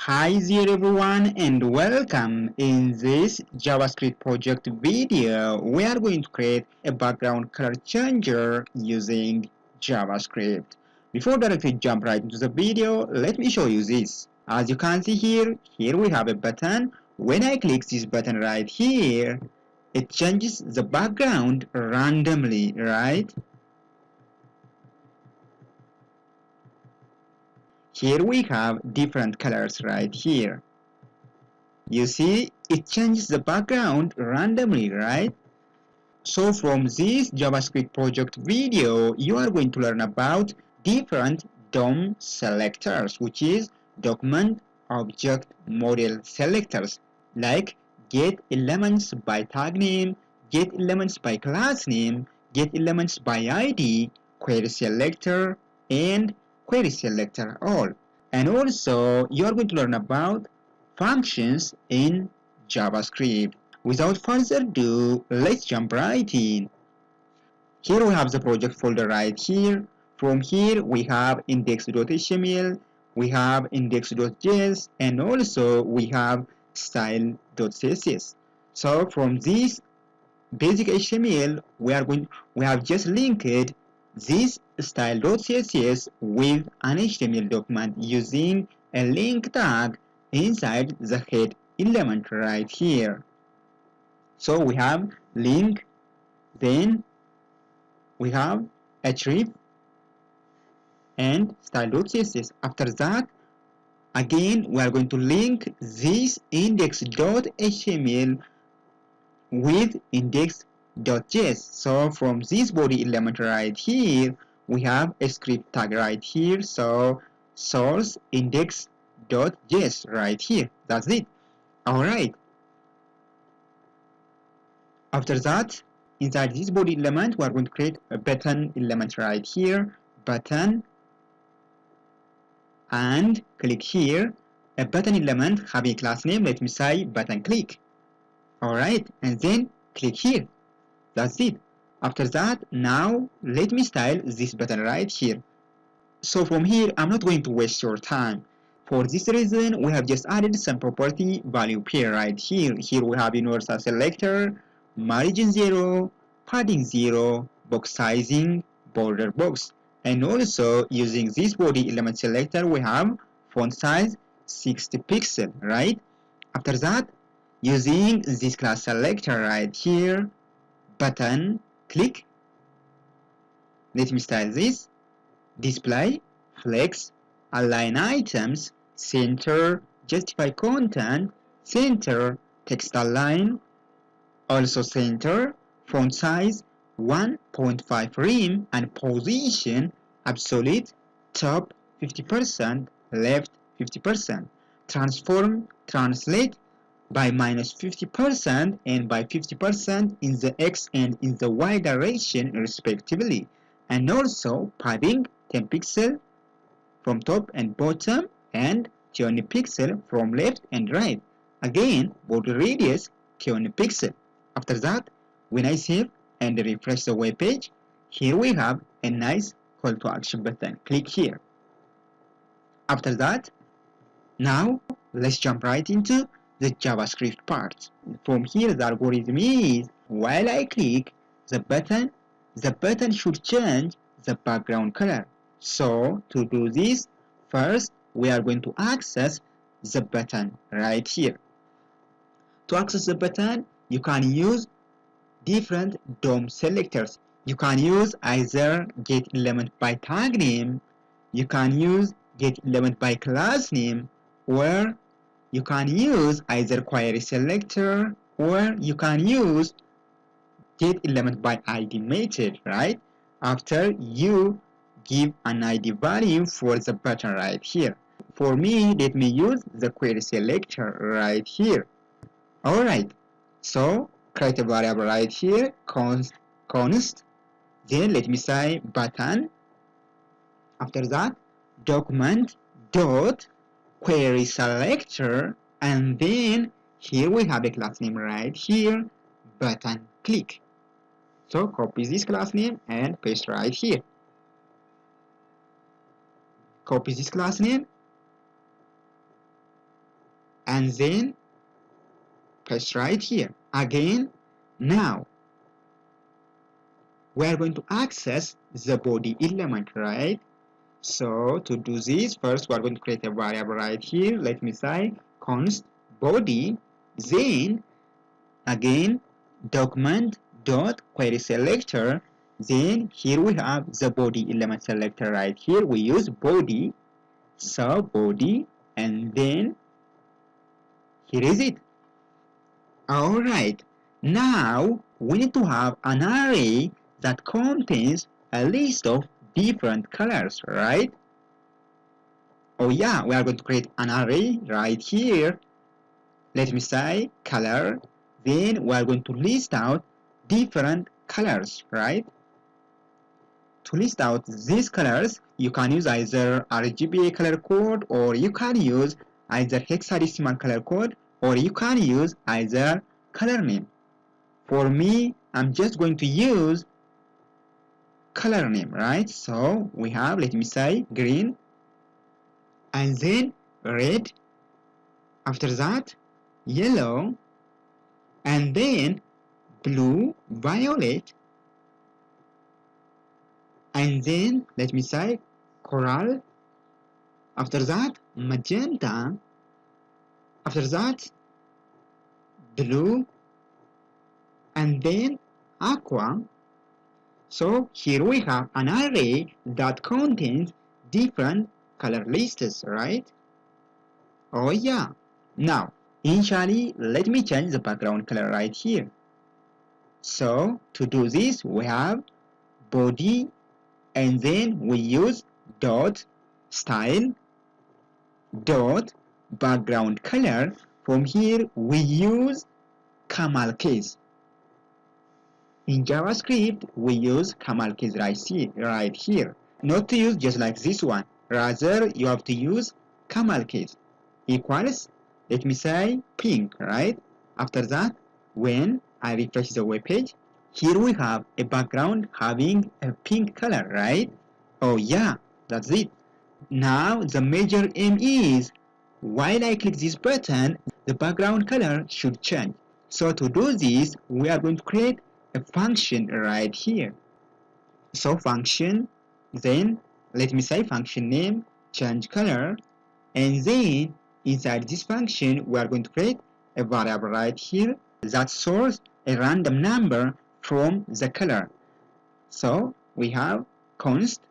Hi there everyone and welcome. In this JavaScript project video, we are going to create a background color changer using JavaScript. Before directly jump right into the video, let me show you this. As you can see here we have a button. When I click this button right here, it changes the background randomly, right? Here we have different colors right here. You see, it changes the background randomly, right? So from this JavaScript project video, you are going to learn about different DOM selectors, which is document object model selectors, like get elements by tag name, get elements by class name, get elements by ID, query selector, and query selector all. And also, you are going to learn about functions in JavaScript. Without further ado, let's jump right in. Here we have the project folder right here. From here we have index.html, we have index.js, and also we have style.css. So from this basic HTML, we have just linked this style.css with an HTML document using a link tag inside the head element right here. So we have link, then we have href and style.css. After that, again we are going to link this index.html with index.js. So from this body element right here, we have a script tag right here. So source index.js right here. That's it. Alright. After that, inside this body element, we are going to create a button element right here. Button. And click here. A button element having a class name. Let me say button click. Alright. And then click here. That's it. After that, now let me style this button right here. So from here, I'm not going to waste your time. For this reason, we have just added some property value pair right here. Here we have universal selector, margin 0, padding 0, box sizing, border box. And also using this body element selector, we have font size 60 pixel, right? After that, using this class selector right here, button click, let me style this, display, flex, align items, center, justify content, center, text align, also center, font size 1.5 rem, and position absolute, top 50%, left 50%, transform, translate by minus 50% and by 50% in the X and in the Y direction respectively, and also padding 10 pixel from top and bottom and 20 pixel from left and right. Again, border radius 20 pixel. After that, when I save and refresh the web page, here we have a nice call to action button. Click here. After that, now let's jump right into the JavaScript part. From here, the algorithm is while I click the button should change the background color. So to do this, first we are going to access the button right here. To access the button, you can use different DOM selectors. You can use either get element by tag name, you can use get element by class name, or you can use either query selector, or you can use get element by ID method, right? After you give an ID value for the button right here. For me, let me use the query selector right here. Alright, so create a variable right here, const, then let me say button. After that, document dot query selector, and then here we have a class name right here, button click. So copy this class name and paste right here. Copy this class name, and then paste right here. Again, now we are going to access the body element, right? So to do this, first we are going to create a variable right here. Let me say const body, then again document dot query selector, then here we have the body element selector right here. We use body, so body, and then here is it. Alright, now we need to have an array that contains a list of different colors, right? Oh yeah, we are going to create an array right here. Let me say color, then we are going to list out different colors, right? To list out these colors, you can use either RGB color code, or you can use either hexadecimal color code, or you can use either color name. For me, I'm just going to use color name, right? So we have, let me say green, and then red, after that yellow, and then blue, violet, and then let me say coral, after that magenta, after that blue, and then aqua. So here we have an array that contains different color lists, right? Oh yeah. Now initially let me change the background color right here. So to do this we have body, and then we use dot style dot background color. From here we use camel case. In JavaScript we use camel case right here. Not to use just like this one, rather you have to use camel case equals, let me say pink, right? After that, when I refresh the web page, here we have a background having a pink color, right? Oh yeah, that's it. Now the major aim is, while I click this button, the background color should change. So to do this, we are going to create a function right here. So function, then let me say function name change color, and then inside this function we are going to create a variable right here that stores a random number from the color. So we have const,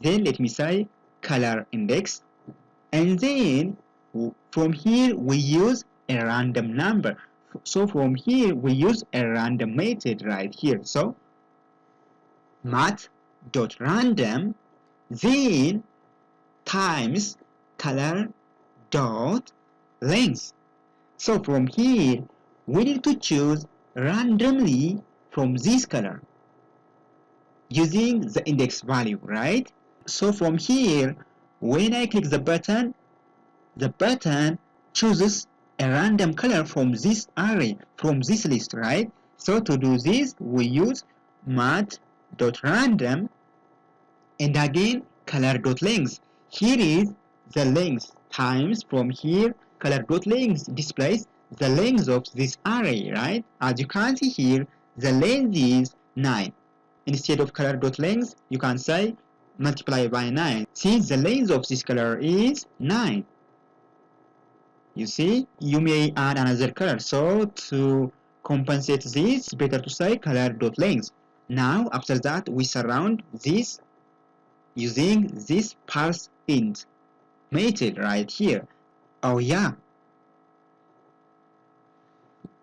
then let me say color index, and then from here we use a random number. So from here we use a random method right here. So math.random, then times color dot length. So from here we need to choose randomly from this color using the index value, right? So from here, when I click the button chooses a random color from this array, from this list, right? So to do this we use math.random, and again color.length. Here is the length times, from here color.length displays the length of this array, right? As you can see here, the length is 9. Instead of color.length, you can say multiply by 9, since the length of this color is 9. You see, you may add another color, so to compensate this, it's better to say color.length. Now after that we surround this using this parse int method right here. Oh yeah,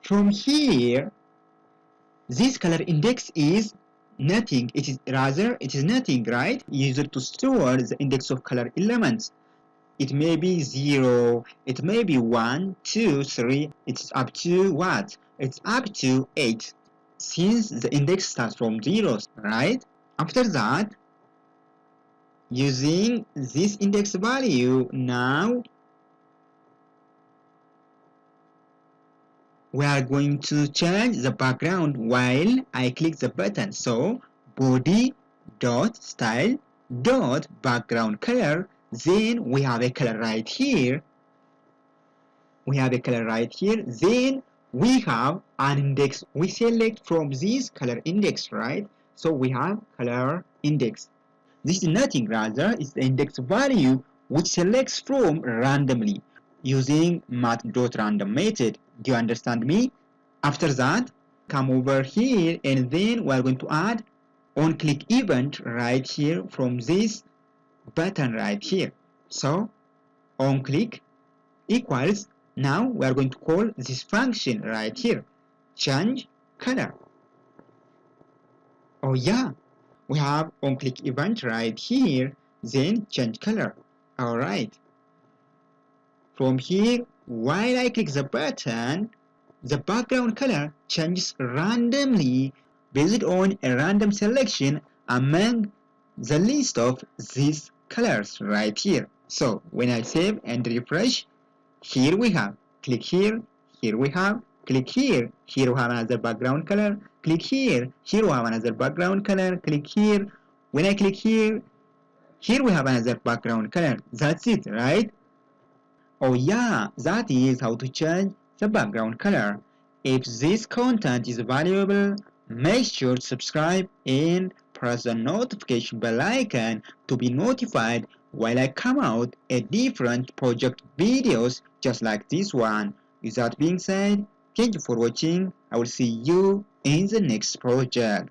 from here this color index is nothing, it is nothing, right? Used to store the index of color elements. It may be 0, it may be 1, 2, 3, it's up to what? It's up to 8, since the index starts from 0, right? After that, using this index value, now we are going to change the background while I click the button. So body dot style dot background color, then we have a color right here, we have a color right here. Then we have an index. We select from this color index, right? So we have color index. This is nothing, rather is the index value which selects from randomly using math.random method. Do you understand me? After that, come over here and then we are going to add on click event right here from this button right here. So on click equals, now we are going to call this function right here, change color. Oh yeah, we have on click event right here, then change color. Alright, from here while I click the button, the background color changes randomly based on a random selection among the list of these colors right here. So when I save and refresh, here we have, click here, here we have, click here, here we have another background color, click here, here we have another background color, click here, when I click here, here we have another background color. That's it, right? Oh yeah, that is how to change the background color. If this content is valuable, make sure to subscribe and press the notification bell icon to be notified while I come out a different project videos just like this one. With that being said, thank you for watching. I will see you in the next project.